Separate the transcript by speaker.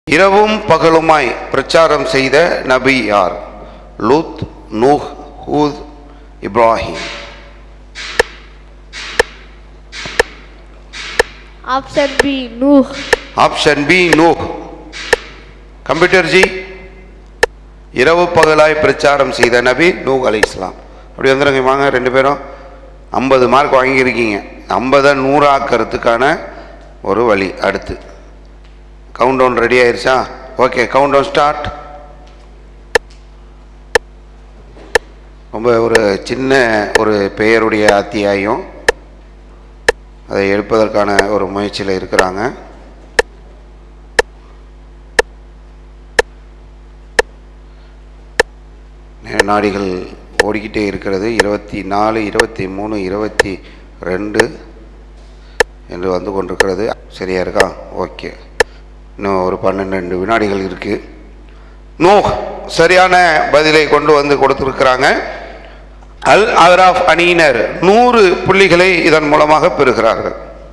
Speaker 1: இரவும் பகலுமாய் பிரச்சாரம் செய்த நபி யார்? லூத், நூஹ், ஹூத், இப்ராஹிம்.
Speaker 2: ஆப்ஷன் பி நூஹ்.
Speaker 1: ஆப்ஷன் பி நூஹ். கம்ப்யூட்டர் ஜி, இரவு பகலாய் பிரச்சாரம் செய்த நபி நூஹ் அலைஹிஸ்ஸலாம். அப்படி வந்துடுங்க, வாங்க ரெண்டு பேரும் 50 மார்க் வாங்கியிருக்கீங்க. 50 100 ஆக்கிறதுக்கான ஒரு வழி. அடுத்து கவுண்ட் டவுன் ரெடி ஆயிடுச்சா? Okay, countdown start. ரொம்ப ஒரு சின்ன ஒரு பெயருடைய அத்தியாயம், அதை எடுப்பதற்கான ஒரு முயற்சியில் இருக்கிறாங்க. நாடிகள் ஓடிக்கிட்டே இருக்கிறது. 24, 23, 22 என்று வந்து கொண்டிருக்கிறது. சரியா இருக்கா? ஓகே, இன்னும் ஒரு 12 வினாடிகள் இருக்கு. நூஹ் சரியான பதிலை கொண்டு வந்து கொடுத்திருக்கிறாங்க. அல் அராஃப் அணியினர் 100 புள்ளிகளை இதன் மூலமாக பெறுகிறார்கள்.